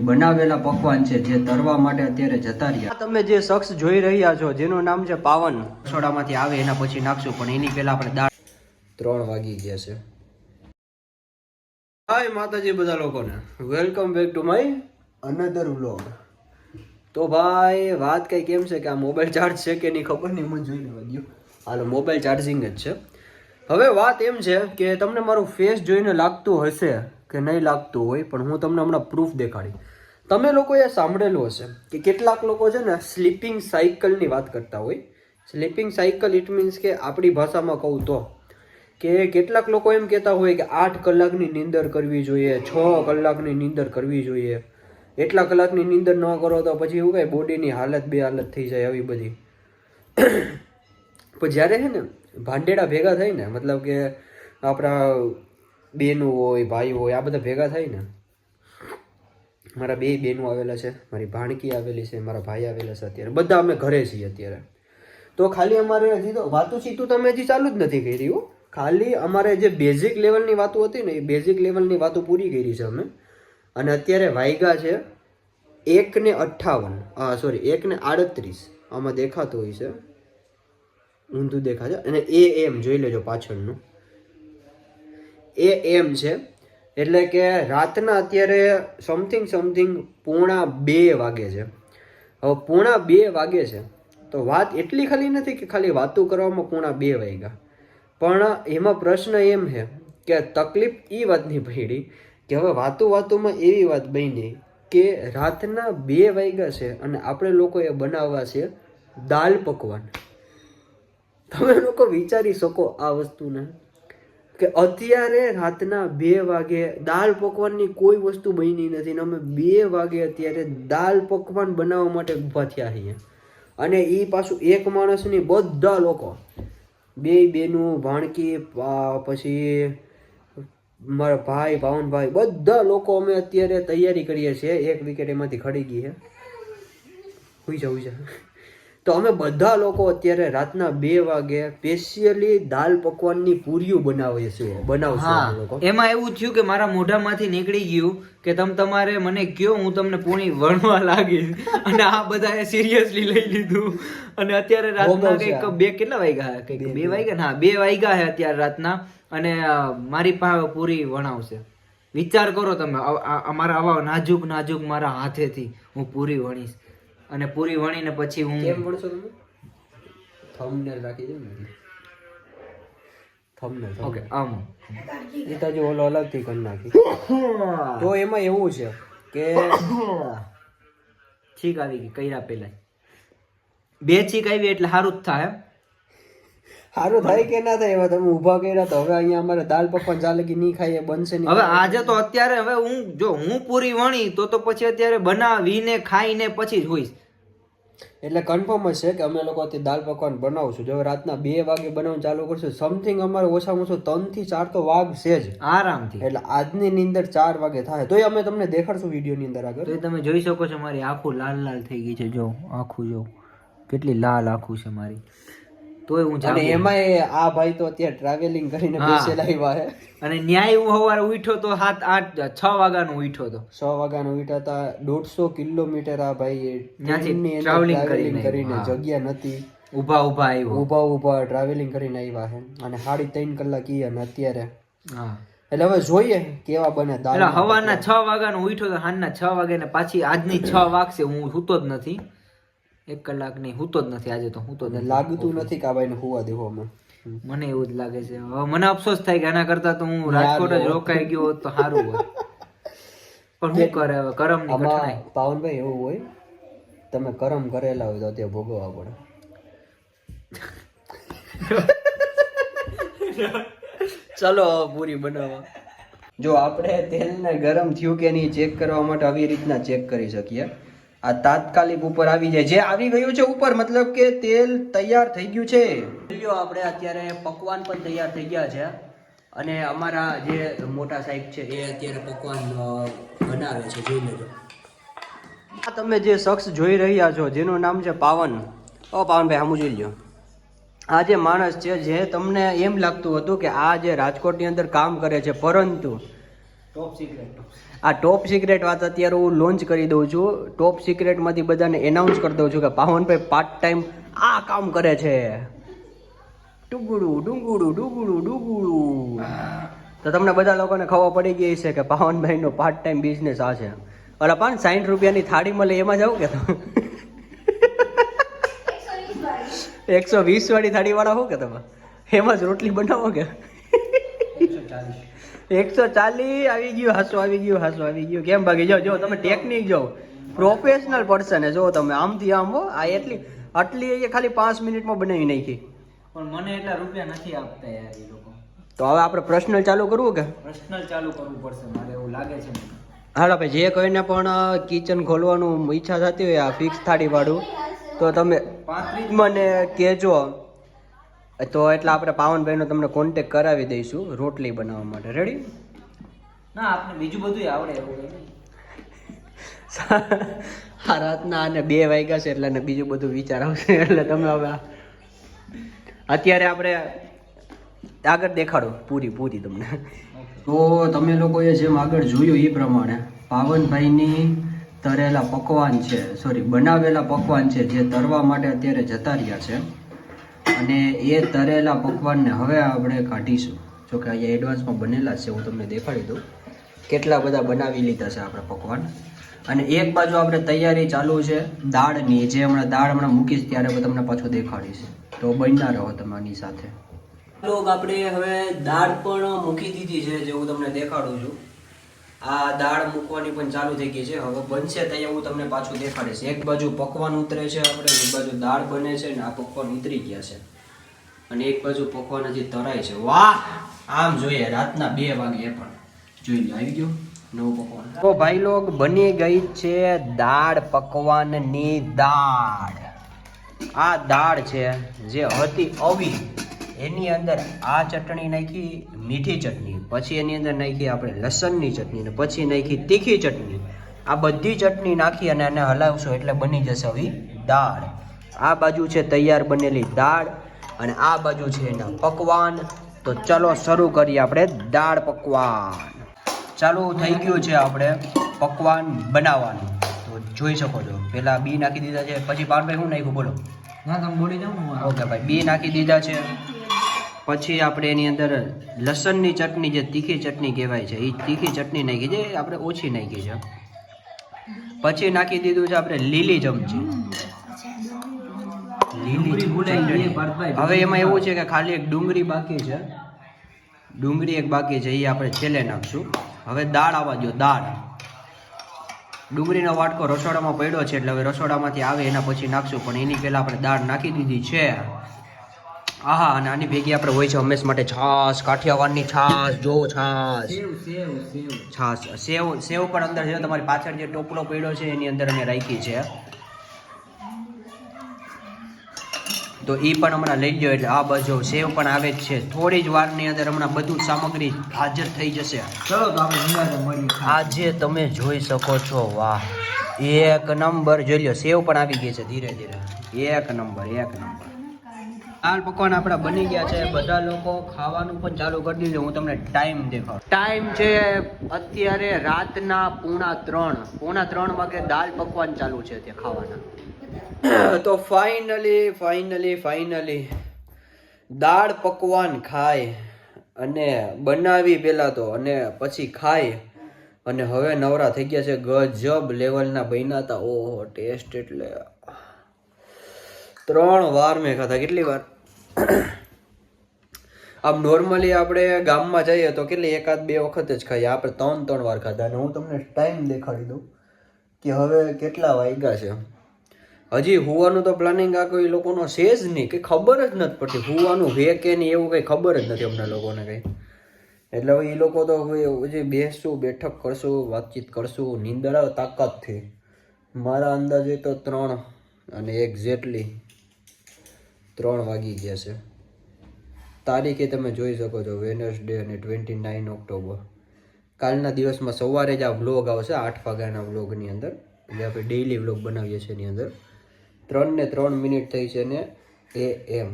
બનાવેલા પકવાન છે જે તરવા માટે અત્યારે જતા રહ્યા. તમે જે શખ્સ જોઈ રહ્યા છો જેનું નામ છે પાવન, રસોડામાંથી આવે એના પછી નાખશું, પણ એની પહેલા આપણે દાળ. 3 વાગી ગયા છે. હાય માતાજી બધા લોકોને, welcome back to my another vlog. તો ભાઈ વાત કઈ કેમ છે કે આ મોબાઈલ ચાર્જ છે કે નહીં ખબર નહીં, મને જોઈ લેવા દો. હાલો, મોબાઈલ ચાર્જિંગ જ છે. હવે વાત એમ છે કે તમને મારું ફેસ જોઈને લાગતું હશે કે નહીં લાગતું હોય, પણ હું તમને હમણાં પ્રૂફ દેખાડી. તમે લોકોએ સાંભળેલું હશે કે કેટલાક લોકો છે ને સ્લીપિંગ સાયકલની વાત કરતા હોય. સ્લીપિંગ સાયકલ ઇટ મીન્સ કે આપણી ભાષામાં કહું તો કે કેટલાક લોકો એમ કહેતા હોય કે 8 કલાકની નીંદર કરવી જોઈએ, 6 કલાકની નીંદર કરવી જોઈએ. એટલા કલાકની નીંદર ન કરો તો પછી એવું કાંઈ બોડીની હાલત બેહાલત થઈ જાય, આવી બધી. પણ જ્યારે છે ને ભાંડેડા ભેગા થાય ને, મતલબ કે આપણા બેનું હોય, ભાઈ હોય, આ બધા ભેગા થાય ને. મારા 2 બહેનો આવેલા છે, મારી ભાણકી આવેલી છે, મારા ભાઈ આવેલા છે. અત્યારે બધા અમે ઘરે છીએ અત્યારે. તો ખાલી અમારે હજી તો વાતું સીતું તમે હજી ચાલુ જ નથી કરી હો. ખાલી અમારે જે બેઝિક લેવલની વાતો હતી ને એ બેઝિક લેવલની વાતો પૂરી કરી છે અમે. અને અત્યારે વાગ્યા છે 1:58, સોરી 1:38. આમાં દેખાતું હોય છે, ઊંધું દેખાય છે. અને AM જોઈ લેજો પાછળનું, AM છે. એટલે કે રાતના અત્યારે સમથિંગ 1:45 વાગે છે. હવે 1:45 વાગે છે તો વાત એટલી ખાલી નથી કે ખાલી વાતું કરવામાં 1:45 વાગ્યા, પણ એમાં પ્રશ્ન એમ છે કે તકલીફ એ વાતની પડી કે હવે વાતુમાં એવી વાત બની કે રાતના 2 વાગ્યા છે અને આપણે લોકોએ બનાવવા છે દાલ પકવાન. તમે લોકો વિચારી શકો આ વસ્તુને કે અત્યારે રાતના 2 વાગે દાલ પકવાનની કોઈ વસ્તુ બની નથી ને અમે 2 વાગે અત્યારે દાલ પકવાન બનાવવા માટે ઊભા થયા છીએ. અને એ પાછું એક માણસની બધા લોકો, 2 બહેનું, ભાણકી, પછી મારા ભાઈ પાવનભાઈ, બધા લોકો અમે અત્યારે તૈયારી કરીએ છીએ. 1 વિકેટ એમાંથી ખડી ગઈ છે. હુઈ જા. તો અમે બધા લોકો અત્યારે રાતના 2 વાગે સ્પેશિયલી દાલ પકવાનની પૂરીઓ બનાવશું. એમાં એવું થયું કે મારા મોઢામાંથી નીકળી ગયું કે તમારે મને કયો, હું તમને પૂરી વણવા લાગીશ. અને આ બધાએ સિરિયસલી લઈ લીધું. અને અત્યારે રાતના કંઈક કેટલા વાગ્યા? કંઈક 2 વાગ્યા. હા, 2 વાગ્યા છે અત્યારે રાતના. અને મારી પાસે પૂરી વણાવશે. વિચાર કરો તમે, અમારા આવા નાજુક મારા હાથેથી હું પૂરી વણીશ. અને પૂરી વણીને પછી હું કેમ વણશો તમે? થંબનેલ રાખી દો ને. થંબનેલ. ઓકે, આમ એ તો જો ઓલો અલગથી કરી નાખી. તો એમાં એવું છે કે છીક આવી ગઈ કર્યા પહેલા. 2 છીક આવી એટલે સારું જ થાય. સારું થાય કે ના થાય એવા તમે ઊભા કર્યા તો હવે અહીંયા અમારે દાલ પકવાન ચાલે કે નહીં ખાઈએ, બનશે નહીં. હવે આજે તો અત્યારે હવે હું પૂરી વણી તો પછી અત્યારે બનાવીને ખાઈને પછી જ હોઈશ. એટલે કન્ફર્મ જ છે કે અમે લોકો અત્યારે દાલ પકવાન બનાવશું. જો રાતના 2 વાગે બનાવવાનું ચાલુ કરશું, સમથિંગ અમારે ઓછામાં ઓછું 3 થી 4 તો વાગશે જ આરામથી. એટલે આજની નીંદર 4 વાગે થાય તોય અમે તમને દેખાડશું વિડીયોની અંદર આગળ. તો તમે જોઈ શકો છો મારી આંખો લાલ થઈ ગઈ છે. જો આંખું જો કેટલી લાલ આંખું છે મારી. તોય હું અને એમાં આ ભાઈ તો અત્યારે ટ્રાવેલિંગ કરીને બેસેલા આવ્યા છે. અને ન્યાય હું સવારે ઉઠ્યો તો 6 વાગ્યાનો ઉઠ્યો તો. 6 વાગ્યાનો ઉઠ્યા હતા. 150 કિલોમીટર આ ભાઈ ટ્રાવેલિંગ કરીને જગ્યા નથી, ઊભા ટ્રાવેલિંગ કરીને આવ્યા છે. અને 3.5 કલાક ઈ અને અત્યારે એટલે હવે જોઈએ કેવા બને દાલ. સવારના 6 વાગ્યાનો ઉઠ્યો તો સાંજના 6 વાગે ને પાછી આજની 6 વાગશે. હું સૂતો જ નથી 1 કલાક નહીં, સૂતો જ નથી આજે તો. સૂતો જ લાગતું નથી કે આ ભાઈને સુવા દેવો અમે. મને એવું જ લાગે છે. હવે મને અફસોસ થાય કે આના કરતા તો હું રાજકોટ જ રોકાઈ ગયો હોત તો સારું હોત. પણ શું કરે હવે, કરમની કઠણાઈ. પાવનભાઈ એવું હોય, તમે કરમ કરેલા હોય તો તે ભોગવવા પડે. ચલો પૂરી બનાવવા. જો આપણે તેલને ગરમ થયું કે નહીં ચેક કરવા માટે આવી રીતના ચેક કરી શકીએ. આ તાત્કાલિક ઉપર આવી જાય, જે આવી ગયું છે ઉપર, મતલબ કે તેલ તૈયાર થઈ ગયું છે. આપણે અત્યારે પકવાન પણ તૈયાર થઈ ગયા છે. અને અમારા જે મોટા સાહેબ છે એ અત્યારે પકવાન બનાવે છે, જોઈ લેજો. આ તમે જે શખ્સ જોઈ રહ્યા છો જેનું નામ છે પાવન. પાવનભાઈ સામું જોઈ લો. આ જે માણસ છે જે તમને એમ લાગતું હતું કે આ જે રાજકોટની અંદર કામ કરે છે, પરંતુ ટોપ સિક્રેટ. આ ટોપ સિક્રેટ વાત અત્યારે હું લોન્ચ કરી દઉં છું. ટોપ સિક્રેટમાંથી બધાને એનાઉન્સ કરી દઉં છું કે પાવનભાઈ પાર્ટ ટાઈમ આ કામ કરે છે. ડુંગુડું ડુંગુડું ડુંગુડું ડુંગુડું. તો તમને બધા લોકોને ખબર પડી ગઈ છે કે પાવનભાઈનો પાર્ટ ટાઈમ બિઝનેસ આ છે. ઓલા 60 રૂપિયાની થાળી મળે એમાં જાવ કે 120 વાળી થાળી વાળા હો કે તમે એમાં જ રોટલી બનાવો કે 140 આવી ગયું. હાસો આવી ગયું. કેમ ભાગી જાઓ? જો તમે ટેકનિક જો પ્રોફેશનલ પર્સન જો તમે આમથી આમ હો. આ આટલી એ ખાલી 5 મિનિટમાં બનાવી નાખી. પણ મને એટલા રૂપિયા નથી આપતા યાર એ લોકો. તો હવે આપણે પર્સનલ ચાલુ કરવું કે પર્સનલ ચાલુ કરવું પડશે મારે એવું લાગે છે મને. હાલો ભાઈ, જે કોઈને પણ કિચન ખોલવાનું ઈચ્છા થતી હોય આ ફિક્સ થાળી વાળું તો તમે 35 મને કહેજો. તો એટલે આપણે પાવનભાઈનો તમને કોન્ટેક કરાવી દઈશું રોટલી બનાવવા માટે. રેડી? ના, આપણે બીજું બધું આવડે એવું કંઈ નહીં. આ રાતના આને 2 વાગ્યા છે એટલે બીજું બધું વિચાર આવશે. એટલે તમે હવે અત્યારે આપણે આગળ દેખાડો પૂરી તમને. તો તમે લોકોએ જેમ આગળ જોયું એ પ્રમાણે પાવનભાઈની તરેલા પકવાન છે, બનાવેલા પકવાન છે જે તરવા માટે અત્યારે જતા રહ્યા છે. અને એ તરેલા પકવાનને હવે આપણે કાઢીશું. જો કે અહીંયા એડવાન્સમાં બનેલા છે, હું તમને દેખાડી દઉં કેટલા બધા બનાવી લીધા છે આપણે પકવાન. અને એક બાજુ આપણે તૈયારી ચાલુ છે દાળની, જે હમણાં મૂકીશ ત્યારે હું તમને પાછું દેખાડીશ. તો બન્યા રહો તમે આની સાથે. આપણે હવે દાળ પણ મૂકી દીધી છે, જે હું તમને દેખાડું છું. આ દાળ મૂકવાની પણ ચાલુ થઈ ગઈ છે. હવે બનશે ત્યાં હું તમને પાછું દેખાડીશ. એક બાજુ પકવાન ઉતરે છે આપણે, એક બાજુ દાળ બને છે ને આ પકવાન ઉતરી ગયા છે. અને એક બાજુ પકવાન હજી તરાય છે. વાહ! આમ જોઈએ રાતના 2 વાગે પણ જોઈ લો આવી ગયો નવું પકવાન. તો ભાઈ લોગ બની ગઈ છે દાળ પકવાનની દાળ. આ દાળ છે જે હતી અવી, એની અંદર આ ચટણી નાખી, મીઠી ચટણી, પછી એની અંદર નાખી આપણે લસણની ચટણી, ને પછી નાખી તીખી ચટણી. આ બધી ચટણી નાખી અને એને હલાવશો એટલે બની જશે આવી દાળ. આ બાજુ છે તૈયાર બનેલી દાળ અને આ બાજુ છે એના પકવાન. તો ચલો શરૂ કરીએ આપણે દાળ પકવાન. ચાલુ થઈ ગયું છે આપણે પકવાન બનાવવાનું. તો જોઈ શકો છો પેલા બી નાખી દીધા છે, પછી પાનભાઈ શું નાખ્યું બોલો? ના, તમે બોલી જાઓ. ઓકે ભાઈ, બી નાખી દીધા છે. પછી આપણે એની અંદર લસણની ચટણી, જે તીખી ચટણી કહેવાય છે, એ તીખી ચટણી નાખી છે, આપણે ઓછી નાખી છે. પછી નાખી દીધું છે આપણે લીલી ચમચી. હવે એમાં એવું છે કે ખાલી એક ડુંગળી બાકી છે. ડુંગળી એક બાકી છે, એ આપણે છેલ્લે નાખશું. હવે દાળ આવવા દો. દાળ, ડુંગળીનો વાટકો રસોડામાં પડ્યો છે એટલે હવે રસોડામાંથી આવે એના પછી નાખશું, પણ એની પહેલા આપણે દાળ નાખી દીધી છે. આહા, અને આની ભેગી આપણે હોય છે હંમેશા માટે છાશ, કાઠિયાવાડની છાશ. જો છાશ, છાશ, સેવ પણ અંદર છે. તમારી પાછળ જે ટોપલો પડ્યો છે એની અંદર અમે રાખી છે. તો એ પણ હમણાં લઈ ગયો એટલે આ બાજુ સેવ પણ આવે જ છે. થોડી જ વારની અંદર હમણાં બધું સામગ્રી હાજર થઈ જશે. ચલો તો આપણે નિરાંતે મળીએ. આજે તમે જોઈ શકો છો, વાહ એક નંબર. જોઈ લો સેવ પણ આવી ગઈ છે ધીરે ધીરે. એક નંબર. દાળ પકવાન આપણા બની ગયા છે. બધા લોકો ખાવાનું પણ ચાલુ કરી દીધું. હું તમને ટાઈમ દેખાડું. ટાઈમ છે અત્યારે રાતના 2:45 વાગે દાળ પકવાન ચાલુ છે ત્યાં ખાવાના. તો ફાઇનલી દાળ પકવાન ખાય અને બનાવી પેલા તો અને પછી ખાય અને હવે નવરા થઈ ગયા છે. ગજબ લેવલના બન્યા હતા. ઓહો, ટેસ્ટ એટલે 3 વાર મેં ખાધા. કેટલી વાર? આમ નોર્મલી આપણે ગામમાં જઈએ તો કેટલી 1-2 વખત જ ખાઈએ. આપણે 3 વાર ખાધા. અને હું તમને ટાઈમ દેખાડી દઉં કે હવે કેટલા વાગ્યા છે. હજી હુવાનું તો પ્લાનિંગ આ કોઈ લોકોનો છે જ નહીં, કે ખબર જ નથી પડતી હુવાનું હે કે નહીં, એવું કંઈ ખબર જ નથી અમને લોકોને કંઈ. એટલે હવે એ લોકો તો હજી બેસશું, બેઠક કરશું, વાતચીત કરશું, નીંદર આવે તાકાતથી. મારા અંદાજે તો 3 અને એક્ઝેક્ટલી 3 વાગી ગયા છે. તારીખે તમે જોઈ શકો છો વેનસડે અને 29 ઓક્ટોબર. કાલના દિવસમાં સવારે જ આ વ્લોગ આવશે 8 વાગ્યાના વ્લોગની અંદર. એટલે આપણે ડેઈલી વ્લોગ બનાવીએ છીએ એની અંદર 3:03 થઈ છે ને AM.